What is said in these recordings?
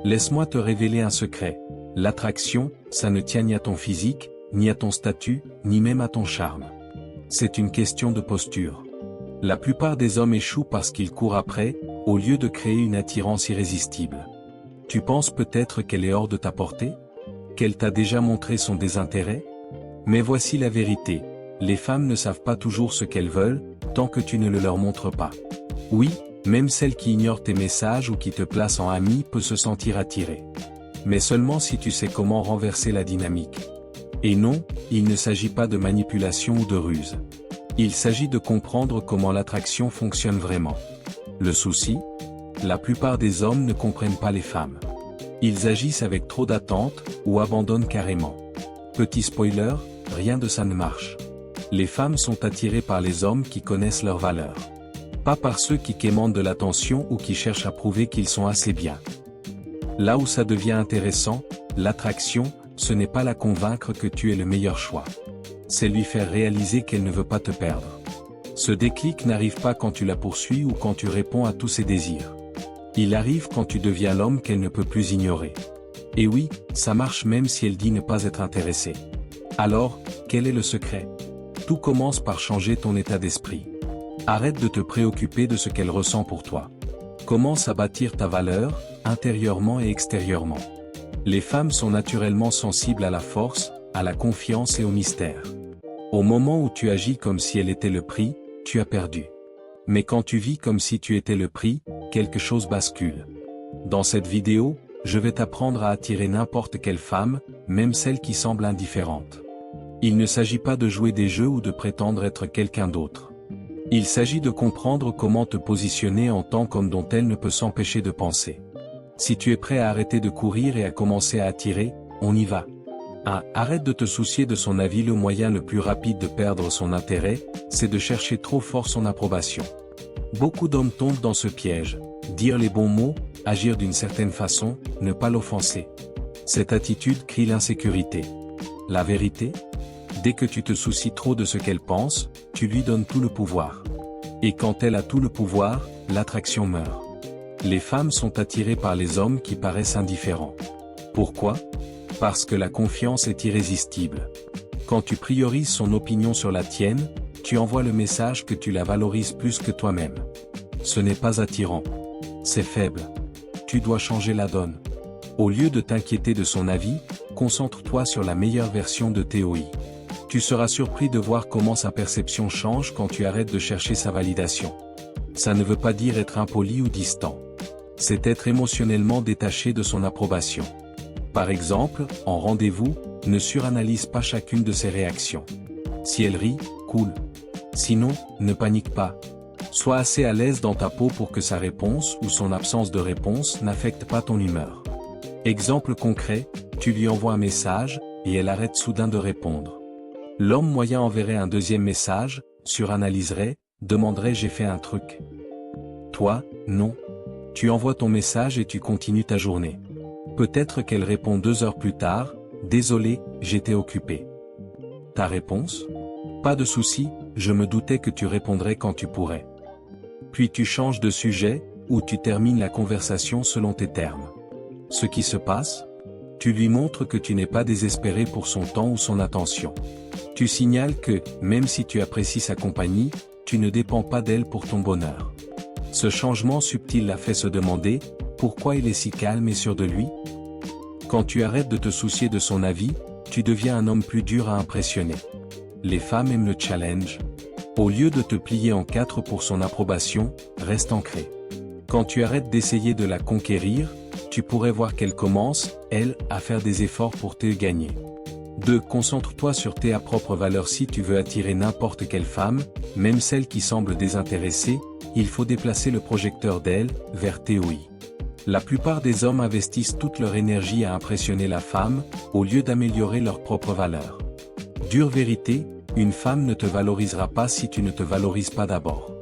Laisse-moi te révéler un secret. L'attraction, ça ne tient ni à ton physique, ni à ton statut, ni même à ton charme. C'est une question de posture. La plupart des hommes échouent parce qu'ils courent après, au lieu de créer une attirance irrésistible. Tu penses peut-être qu'elle est hors de ta portée? Qu'elle t'a déjà montré son désintérêt? Mais voici la vérité. Les femmes ne savent pas toujours ce qu'elles veulent, tant que tu ne le leur montres pas. Oui, même celle qui ignore tes messages ou qui te place en ami peut se sentir attirée. Mais seulement si tu sais comment renverser la dynamique. Et non, il ne s'agit pas de manipulation ou de ruse. Il s'agit de comprendre comment l'attraction fonctionne vraiment. Le souci? La plupart des hommes ne comprennent pas les femmes. Ils agissent avec trop d'attentes, ou abandonnent carrément. Petit spoiler, rien de ça ne marche. Les femmes sont attirées par les hommes qui connaissent leurs valeurs. Pas par ceux qui quémandent de l'attention ou qui cherchent à prouver qu'ils sont assez bien. Là où ça devient intéressant, l'attraction, ce n'est pas la convaincre que tu es le meilleur choix. C'est lui faire réaliser qu'elle ne veut pas te perdre. Ce déclic n'arrive pas quand tu la poursuis ou quand tu réponds à tous ses désirs. Il arrive quand tu deviens l'homme qu'elle ne peut plus ignorer. Et oui, ça marche même si elle dit ne pas être intéressée. Alors, quel est le secret? Tout commence par changer ton état d'esprit. Arrête de te préoccuper de ce qu'elle ressent pour toi. Commence à bâtir ta valeur, intérieurement et extérieurement. Les femmes sont naturellement sensibles à la force, à la confiance et au mystère. Au moment où tu agis comme si elle était le prix, tu as perdu. Mais quand tu vis comme si tu étais le prix, quelque chose bascule. Dans cette vidéo, je vais t'apprendre à attirer n'importe quelle femme, même celle qui semble indifférente. Il ne s'agit pas de jouer des jeux ou de prétendre être quelqu'un d'autre. Il s'agit de comprendre comment te positionner en tant qu'homme dont elle ne peut s'empêcher de penser. Si tu es prêt à arrêter de courir et à commencer à attirer, on y va. 1. Arrête de te soucier de son avis. Le moyen le plus rapide de perdre son intérêt, c'est de chercher trop fort son approbation. Beaucoup d'hommes tombent dans ce piège. Dire les bons mots, agir d'une certaine façon, ne pas l'offenser. Cette attitude crie l'insécurité. La vérité? Dès que tu te soucies trop de ce qu'elle pense, tu lui donnes tout le pouvoir. Et quand elle a tout le pouvoir, l'attraction meurt. Les femmes sont attirées par les hommes qui paraissent indifférents. Pourquoi? Parce que la confiance est irrésistible. Quand tu priorises son opinion sur la tienne, tu envoies le message que tu la valorises plus que toi-même. Ce n'est pas attirant. C'est faible. Tu dois changer la donne. Au lieu de t'inquiéter de son avis, concentre-toi sur la meilleure version de TOI. Tu seras surpris de voir comment sa perception change quand tu arrêtes de chercher sa validation. Ça ne veut pas dire être impoli ou distant. C'est être émotionnellement détaché de son approbation. Par exemple, en rendez-vous, ne suranalyse pas chacune de ses réactions. Si elle rit, cool. Sinon, ne panique pas. Sois assez à l'aise dans ta peau pour que sa réponse ou son absence de réponse n'affecte pas ton humeur. Exemple concret, tu lui envoies un message, et elle arrête soudain de répondre. L'homme moyen enverrait un deuxième message, suranalyserait, demanderait j'ai fait un truc. Toi, non. Tu envoies ton message et tu continues ta journée. Peut-être qu'elle répond 2 heures plus tard, désolé, j'étais occupé. Ta réponse? Pas de souci, je me doutais que tu répondrais quand tu pourrais. Puis tu changes de sujet, ou tu termines la conversation selon tes termes. Ce qui se passe? Tu lui montres que tu n'es pas désespéré pour son temps ou son attention. Tu signales que, même si tu apprécies sa compagnie, tu ne dépends pas d'elle pour ton bonheur. Ce changement subtil la fait se demander, pourquoi il est si calme et sûr de lui? Quand tu arrêtes de te soucier de son avis, tu deviens un homme plus dur à impressionner. Les femmes aiment le challenge. Au lieu de te plier en 4 pour son approbation, reste ancré. Quand tu arrêtes d'essayer de la conquérir, tu pourrais voir qu'elle commence, elle, à faire des efforts pour te gagner. 2. Concentre-toi sur tes propres valeurs. Si tu veux attirer n'importe quelle femme, même celle qui semble désintéressée, il faut déplacer le projecteur d'elle, vers TOI. La plupart des hommes investissent toute leur énergie à impressionner la femme, au lieu d'améliorer leurs propres valeurs. Dure vérité, une femme ne te valorisera pas si tu ne te valorises pas d'abord.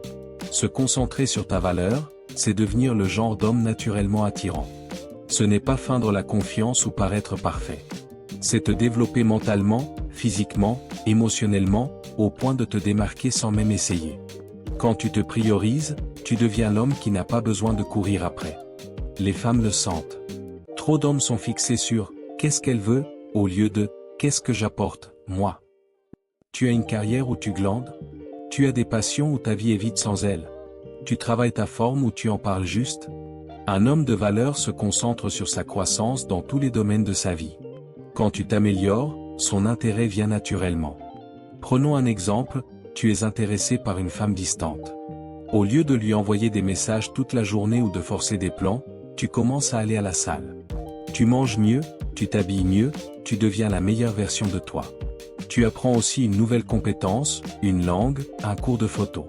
Se concentrer sur ta valeur, c'est devenir le genre d'homme naturellement attirant. Ce n'est pas feindre la confiance ou paraître parfait. C'est te développer mentalement, physiquement, émotionnellement, au point de te démarquer sans même essayer. Quand tu te priorises, tu deviens l'homme qui n'a pas besoin de courir après. Les femmes le sentent. Trop d'hommes sont fixés sur « qu'est-ce qu'elle veut ?» au lieu de « qu'est-ce que j'apporte, moi ?» Tu as une carrière où tu glandes? Tu as des passions où ta vie est vide sans elle? Tu travailles ta forme ou tu en parles juste? Un homme de valeur se concentre sur sa croissance dans tous les domaines de sa vie. Quand tu t'améliores, son intérêt vient naturellement. Prenons un exemple, tu es intéressé par une femme distante. Au lieu de lui envoyer des messages toute la journée ou de forcer des plans, tu commences à aller à la salle. Tu manges mieux, tu t'habilles mieux, tu deviens la meilleure version de toi. Tu apprends aussi une nouvelle compétence, une langue, un cours de photo.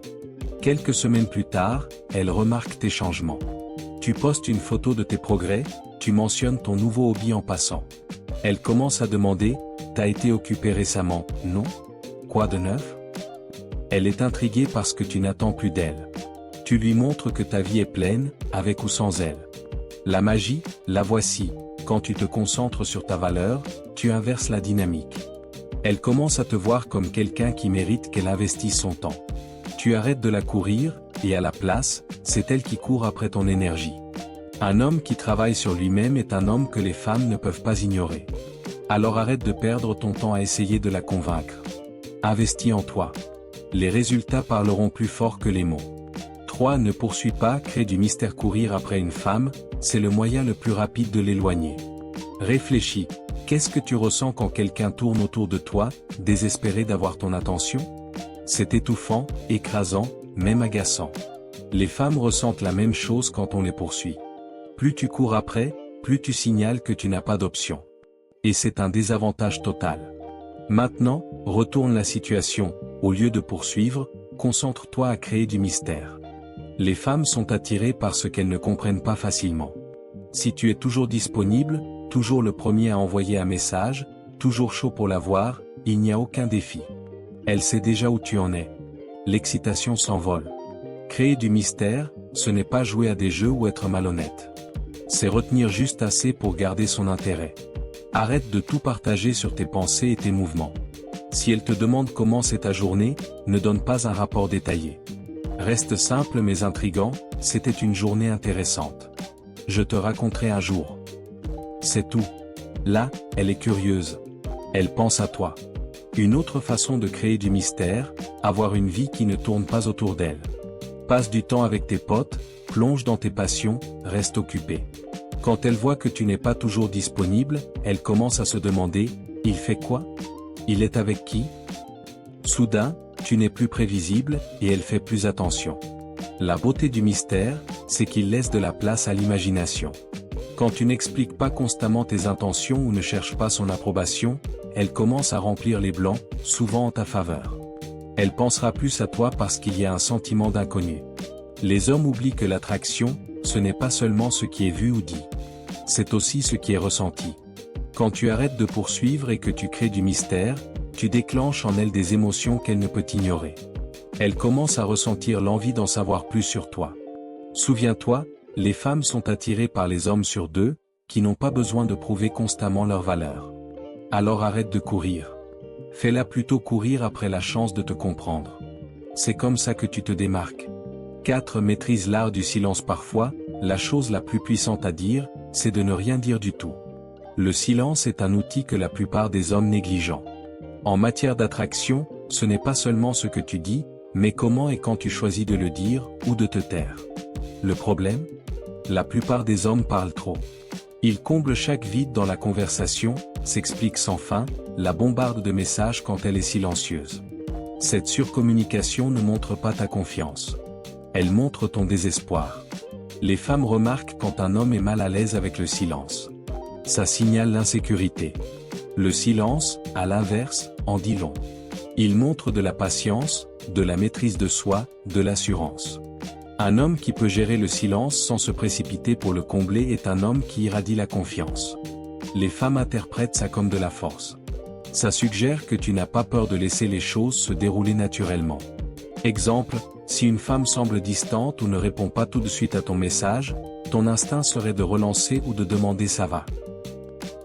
Quelques semaines plus tard, elle remarque tes changements. Tu postes une photo de tes progrès, tu mentionnes ton nouveau hobby en passant. Elle commence à demander, t'as été occupé récemment, non? Quoi de neuf? Elle est intriguée parce que tu n'attends plus d'elle. Tu lui montres que ta vie est pleine, avec ou sans elle. La magie, la voici, quand tu te concentres sur ta valeur, tu inverses la dynamique. Elle commence à te voir comme quelqu'un qui mérite qu'elle investisse son temps. Tu arrêtes de la courir, et à la place, c'est elle qui court après ton énergie. Un homme qui travaille sur lui-même est un homme que les femmes ne peuvent pas ignorer. Alors arrête de perdre ton temps à essayer de la convaincre. Investis en toi. Les résultats parleront plus fort que les mots. 3. Ne poursuis pas, crée du mystère. Courir après une femme, c'est le moyen le plus rapide de l'éloigner. Réfléchis, qu'est-ce que tu ressens quand quelqu'un tourne autour de toi, désespéré d'avoir ton attention? C'est étouffant, écrasant, même agaçant. Les femmes ressentent la même chose quand on les poursuit. Plus tu cours après, plus tu signales que tu n'as pas d'option. Et c'est un désavantage total. Maintenant, retourne la situation, au lieu de poursuivre, concentre-toi à créer du mystère. Les femmes sont attirées par ce qu'elles ne comprennent pas facilement. Si tu es toujours disponible, toujours le premier à envoyer un message, toujours chaud pour la voir, il n'y a aucun défi. Elle sait déjà où tu en es. L'excitation s'envole. Créer du mystère, ce n'est pas jouer à des jeux ou être malhonnête. C'est retenir juste assez pour garder son intérêt. Arrête de tout partager sur tes pensées et tes mouvements. Si elle te demande comment c'est ta journée, ne donne pas un rapport détaillé. Reste simple mais intrigant, c'était une journée intéressante. Je te raconterai un jour. C'est tout. Là, elle est curieuse. Elle pense à toi. Une autre façon de créer du mystère, avoir une vie qui ne tourne pas autour d'elle. Passe du temps avec tes potes, plonge dans tes passions, reste occupé. Quand elle voit que tu n'es pas toujours disponible, elle commence à se demander, il fait quoi? Il est avec qui? Soudain, tu n'es plus prévisible, et elle fait plus attention. La beauté du mystère, c'est qu'il laisse de la place à l'imagination. Quand tu n'expliques pas constamment tes intentions ou ne cherches pas son approbation, elle commence à remplir les blancs, souvent en ta faveur. Elle pensera plus à toi parce qu'il y a un sentiment d'inconnu. Les hommes oublient que l'attraction, ce n'est pas seulement ce qui est vu ou dit. C'est aussi ce qui est ressenti. Quand tu arrêtes de poursuivre et que tu crées du mystère, tu déclenches en elle des émotions qu'elle ne peut ignorer. Elle commence à ressentir l'envie d'en savoir plus sur toi. Souviens-toi, les femmes sont attirées par les hommes sur deux, qui n'ont pas besoin de prouver constamment leur valeur. Alors arrête de courir. Fais-la plutôt courir après la chance de te comprendre. C'est comme ça que tu te démarques. 4. Maîtrise l'art du silence. Parfois, la chose la plus puissante à dire, c'est de ne rien dire du tout. Le silence est un outil que la plupart des hommes négligent. En matière d'attraction, ce n'est pas seulement ce que tu dis, mais comment et quand tu choisis de le dire, ou de te taire. Le problème? La plupart des hommes parlent trop. Ils comblent chaque vide dans la conversation, s'expliquent sans fin, la bombarde de messages quand elle est silencieuse. Cette surcommunication ne montre pas ta confiance. Elle montre ton désespoir. Les femmes remarquent quand un homme est mal à l'aise avec le silence. Ça signale l'insécurité. Le silence, à l'inverse, en dit long. Il montre de la patience, de la maîtrise de soi, de l'assurance. Un homme qui peut gérer le silence sans se précipiter pour le combler est un homme qui irradie la confiance. Les femmes interprètent ça comme de la force. Ça suggère que tu n'as pas peur de laisser les choses se dérouler naturellement. Exemple, si une femme semble distante ou ne répond pas tout de suite à ton message, ton instinct serait de relancer ou de demander ça va.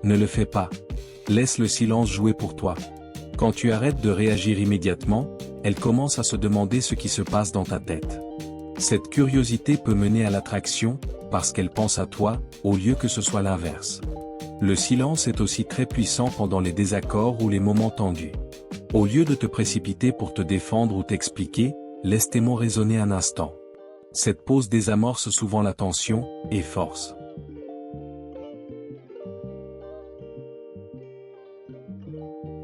Ne le fais pas. Laisse le silence jouer pour toi. Quand tu arrêtes de réagir immédiatement, elle commence à se demander ce qui se passe dans ta tête. Cette curiosité peut mener à l'attraction, parce qu'elle pense à toi, au lieu que ce soit l'inverse. Le silence est aussi très puissant pendant les désaccords ou les moments tendus. Au lieu de te précipiter pour te défendre ou t'expliquer, laisse tes mots résonner un instant. Cette pause désamorce souvent la tension, et force.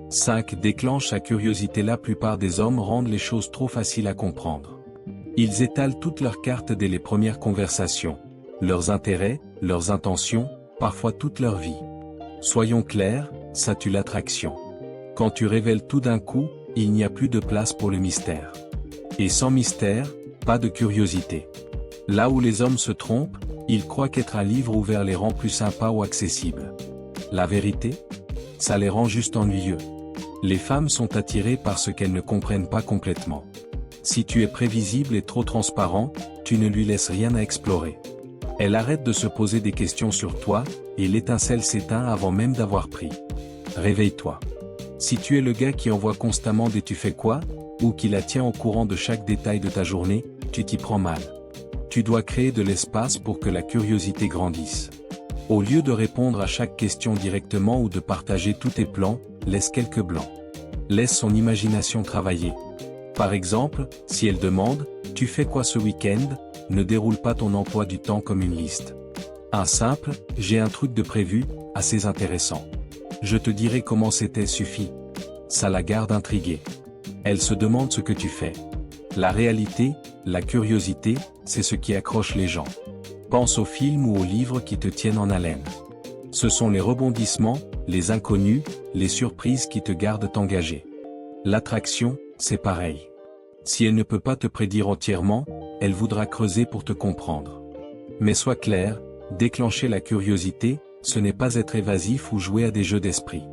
5. Déclenche sa curiosité. La plupart des hommes rendent les choses trop faciles à comprendre. Ils étalent toutes leurs cartes dès les premières conversations. Leurs intérêts, leurs intentions, parfois toute leur vie. Soyons clairs, ça tue l'attraction. Quand tu révèles tout d'un coup, il n'y a plus de place pour le mystère. Et sans mystère, pas de curiosité. Là où les hommes se trompent, ils croient qu'être un livre ouvert les rend plus sympas ou accessibles. La vérité? Ça les rend juste ennuyeux. Les femmes sont attirées par ce qu'elles ne comprennent pas complètement. Si tu es prévisible et trop transparent, tu ne lui laisses rien à explorer. Elle arrête de se poser des questions sur toi, et l'étincelle s'éteint avant même d'avoir pris. Réveille-toi. Si tu es le gars qui envoie constamment des tu fais quoi, ou qui la tient au courant de chaque détail de ta journée, tu t'y prends mal. Tu dois créer de l'espace pour que la curiosité grandisse. Au lieu de répondre à chaque question directement ou de partager tous tes plans, laisse quelques blancs. Laisse son imagination travailler. Par exemple, si elle demande « Tu fais quoi ce week-end ?», ne déroule pas ton emploi du temps comme une liste. Un simple « J'ai un truc de prévu », assez intéressant. Je te dirai comment c'était suffit. Ça la garde intriguée. Elle se demande ce que tu fais. La réalité, la curiosité, c'est ce qui accroche les gens. Pense aux films ou aux livres qui te tiennent en haleine. Ce sont les rebondissements, les inconnus, les surprises qui te gardent engagé. L'attraction, c'est pareil. Si elle ne peut pas te prédire entièrement, elle voudra creuser pour te comprendre. Mais sois clair, déclencher la curiosité, ce n'est pas être évasif ou jouer à des jeux d'esprit.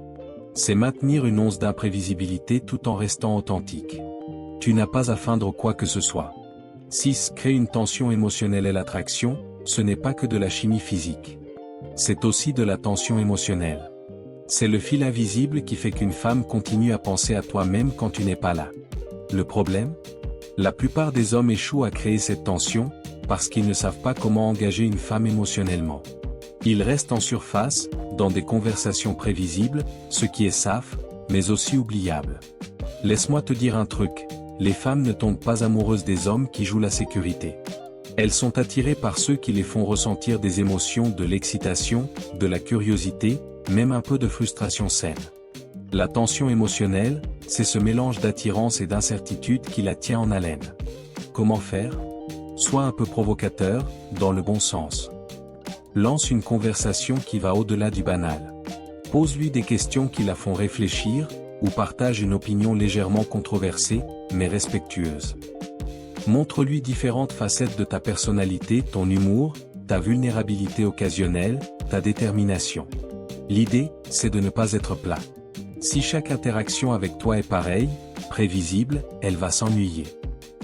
C'est maintenir une once d'imprévisibilité tout en restant authentique. Tu n'as pas à feindre quoi que ce soit. 6. Crée une tension émotionnelle et l'attraction, ce n'est pas que de la chimie physique. C'est aussi de la tension émotionnelle. C'est le fil invisible qui fait qu'une femme continue à penser à toi même quand tu n'es pas là. Le problème? La plupart des hommes échouent à créer cette tension, parce qu'ils ne savent pas comment engager une femme émotionnellement. Ils restent en surface, dans des conversations prévisibles, ce qui est safe, mais aussi oubliable. Laisse-moi te dire un truc, les femmes ne tombent pas amoureuses des hommes qui jouent la sécurité. Elles sont attirées par ceux qui les font ressentir des émotions, de l'excitation, de la curiosité, même un peu de frustration saine. La tension émotionnelle, c'est ce mélange d'attirance et d'incertitude qui la tient en haleine. Comment faire? Sois un peu provocateur, dans le bon sens. Lance une conversation qui va au-delà du banal. Pose-lui des questions qui la font réfléchir, ou partage une opinion légèrement controversée, mais respectueuse. Montre-lui différentes facettes de ta personnalité, ton humour, ta vulnérabilité occasionnelle, ta détermination. L'idée, c'est de ne pas être plat. Si chaque interaction avec toi est pareille, prévisible, elle va s'ennuyer.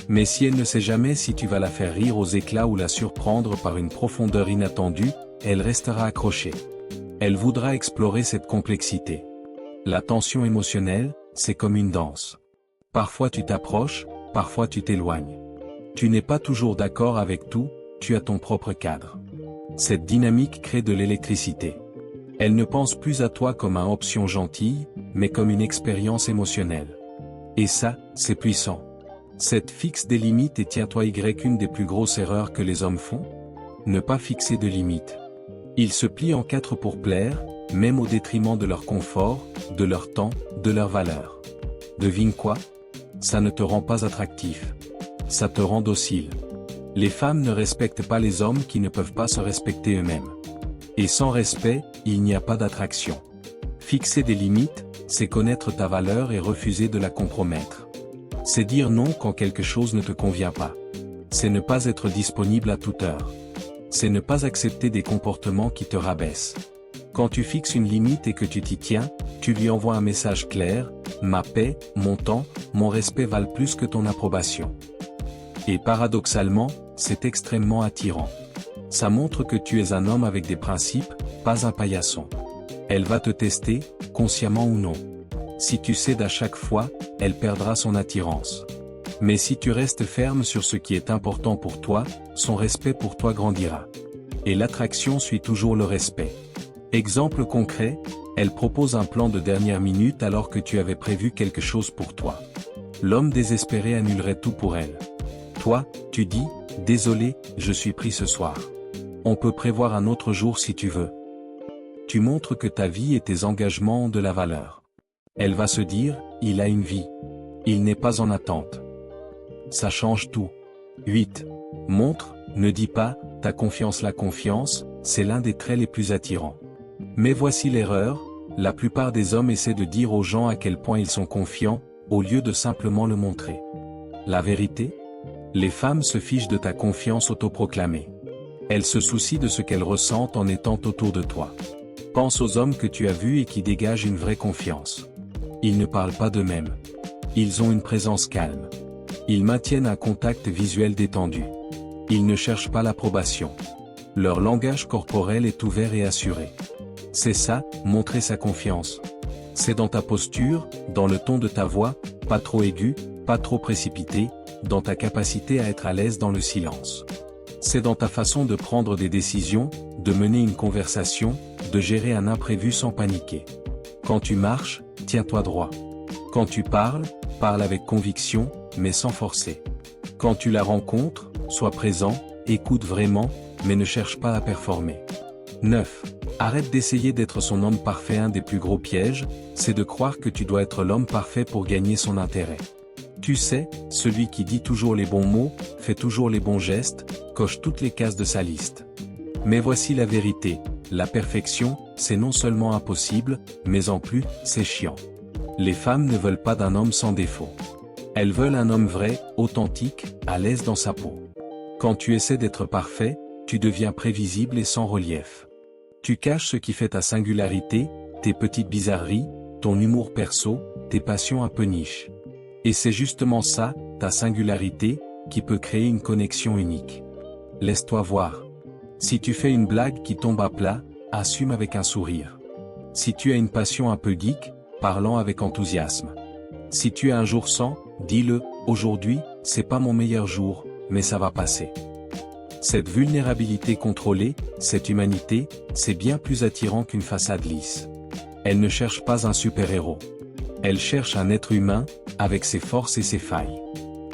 Mais si elle ne sait jamais si tu vas la faire rire aux éclats ou la surprendre par une profondeur inattendue, elle restera accrochée. Elle voudra explorer cette complexité. La tension émotionnelle, c'est comme une danse. Parfois tu t'approches, parfois tu t'éloignes. Tu n'es pas toujours d'accord avec tout, tu as ton propre cadre. Cette dynamique crée de l'électricité. Elle ne pense plus à toi comme une option gentille, mais comme une expérience émotionnelle. Et ça, c'est puissant. Cette fixe des limites et tiens-toi une des plus grosses erreurs que les hommes font? Ne pas fixer de limites. Ils se plient en quatre pour plaire, même au détriment de leur confort, de leur temps, de leurs valeurs. Devine quoi? Ça ne te rend pas attractif. Ça te rend docile. Les femmes ne respectent pas les hommes qui ne peuvent pas se respecter eux-mêmes. Et sans respect, il n'y a pas d'attraction. Fixer des limites, c'est connaître ta valeur et refuser de la compromettre. C'est dire non quand quelque chose ne te convient pas. C'est ne pas être disponible à toute heure. C'est ne pas accepter des comportements qui te rabaissent. Quand tu fixes une limite et que tu t'y tiens, tu lui envoies un message clair, ma paix, mon temps, mon respect valent plus que ton approbation. Et paradoxalement, c'est extrêmement attirant. Ça montre que tu es un homme avec des principes, pas un paillasson. Elle va te tester, consciemment ou non. Si tu cèdes à chaque fois, elle perdra son attirance. Mais si tu restes ferme sur ce qui est important pour toi, son respect pour toi grandira. Et l'attraction suit toujours le respect. Exemple concret, elle propose un plan de dernière minute alors que tu avais prévu quelque chose pour toi. L'homme désespéré annulerait tout pour elle. Toi, tu dis, désolé, je suis pris ce soir. On peut prévoir un autre jour si tu veux. Tu montres que ta vie et tes engagements ont de la valeur. Elle va se dire, il a une vie. Il n'est pas en attente. Ça change tout. 8. Montre, ne dis pas, ta confiance. La confiance, c'est l'un des traits les plus attirants. Mais voici l'erreur, la plupart des hommes essaient de dire aux gens à quel point ils sont confiants, au lieu de simplement le montrer. La vérité? Les femmes se fichent de ta confiance autoproclamée. Elles se soucient de ce qu'elles ressentent en étant autour de toi. Pense aux hommes que tu as vus et qui dégagent une vraie confiance. Ils ne parlent pas d'eux-mêmes. Ils ont une présence calme. Ils maintiennent un contact visuel détendu. Ils ne cherchent pas l'approbation. Leur langage corporel est ouvert et assuré. C'est ça, montrer sa confiance. C'est dans ta posture, dans le ton de ta voix, pas trop aigu, pas trop précipité, dans ta capacité à être à l'aise dans le silence. C'est dans ta façon de prendre des décisions, de mener une conversation, de gérer un imprévu sans paniquer. Quand tu marches, tiens-toi droit. Quand tu parles, parle avec conviction, mais sans forcer. Quand tu la rencontres, sois présent, écoute vraiment, mais ne cherche pas à performer. 9. Arrête d'essayer d'être son homme parfait. Un des plus gros pièges, c'est de croire que tu dois être l'homme parfait pour gagner son intérêt. Tu sais, celui qui dit toujours les bons mots, fait toujours les bons gestes, coche toutes les cases de sa liste. Mais voici la vérité, la perfection, c'est non seulement impossible, mais en plus, c'est chiant. Les femmes ne veulent pas d'un homme sans défaut. Elles veulent un homme vrai, authentique, à l'aise dans sa peau. Quand tu essaies d'être parfait, tu deviens prévisible et sans relief. Tu caches ce qui fait ta singularité, tes petites bizarreries, ton humour perso, tes passions un peu niche. Et c'est justement ça, ta singularité, qui peut créer une connexion unique. Laisse-toi voir. Si tu fais une blague qui tombe à plat, assume avec un sourire. Si tu as une passion un peu geek, parle-en avec enthousiasme. Si tu as un jour sans, dis-le, aujourd'hui, c'est pas mon meilleur jour, mais ça va passer. Cette vulnérabilité contrôlée, cette humanité, c'est bien plus attirant qu'une façade lisse. Elle ne cherche pas un super-héros. Elle cherche un être humain, avec ses forces et ses failles.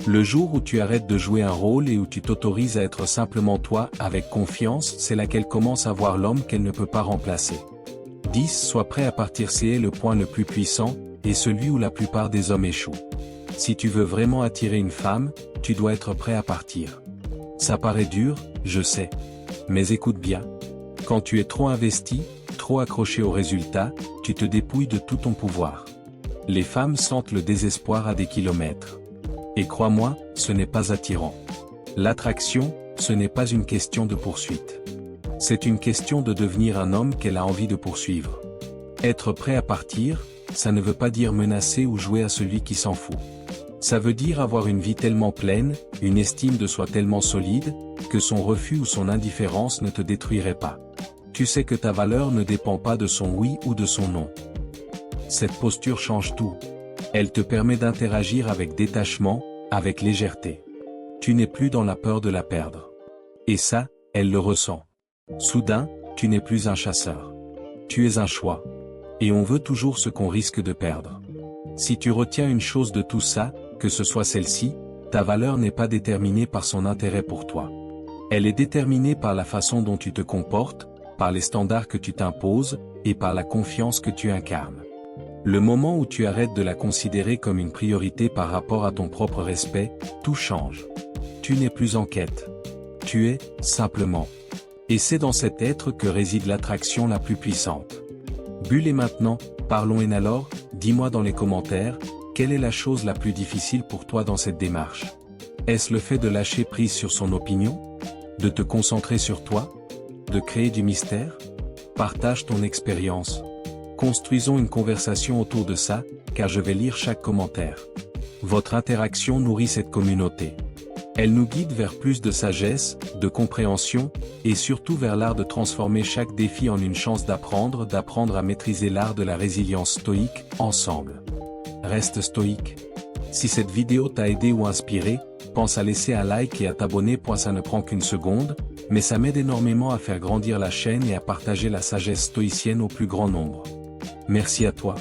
Le jour où tu arrêtes de jouer un rôle et où tu t'autorises à être simplement toi, avec confiance, c'est là qu'elle commence à voir l'homme qu'elle ne peut pas remplacer. 10. Sois prêt à partir. C'est le point le plus puissant, et celui où la plupart des hommes échouent. Si tu veux vraiment attirer une femme, tu dois être prêt à partir. Ça paraît dur, je sais. Mais écoute bien. Quand tu es trop investi, trop accroché au résultat, tu te dépouilles de tout ton pouvoir. Les femmes sentent le désespoir à des kilomètres. Et crois-moi, ce n'est pas attirant. L'attraction, ce n'est pas une question de poursuite. C'est une question de devenir un homme qu'elle a envie de poursuivre. Être prêt à partir, ça ne veut pas dire menacer ou jouer à celui qui s'en fout. Ça veut dire avoir une vie tellement pleine, une estime de soi tellement solide, que son refus ou son indifférence ne te détruirait pas. Tu sais que ta valeur ne dépend pas de son oui ou de son non. Cette posture change tout. Elle te permet d'interagir avec détachement, avec légèreté. Tu n'es plus dans la peur de la perdre. Et ça, elle le ressent. Soudain, tu n'es plus un chasseur. Tu es un choix. Et on veut toujours ce qu'on risque de perdre. Si tu retiens une chose de tout ça, que ce soit celle-ci, ta valeur n'est pas déterminée par son intérêt pour toi. Elle est déterminée par la façon dont tu te comportes, par les standards que tu t'imposes, et par la confiance que tu incarnes. Le moment où tu arrêtes de la considérer comme une priorité par rapport à ton propre respect, tout change. Tu n'es plus en quête. Tu es, simplement. Et c'est dans cet être que réside l'attraction la plus puissante. Bulle. Et maintenant, parlons. Et alors, dis-moi dans les commentaires, quelle est la chose la plus difficile pour toi dans cette démarche? Est-ce le fait de lâcher prise sur son opinion? De te concentrer sur toi? De créer du mystère? Partage ton expérience. Construisons une conversation autour de ça, car je vais lire chaque commentaire. Votre interaction nourrit cette communauté. Elle nous guide vers plus de sagesse, de compréhension, et surtout vers l'art de transformer chaque défi en une chance d'apprendre à maîtriser l'art de la résilience stoïque, ensemble. Reste stoïque. Si cette vidéo t'a aidé ou inspiré, pense à laisser un like et à t'abonner, ça ne prend qu'une seconde, mais ça m'aide énormément à faire grandir la chaîne et à partager la sagesse stoïcienne au plus grand nombre. Merci à toi.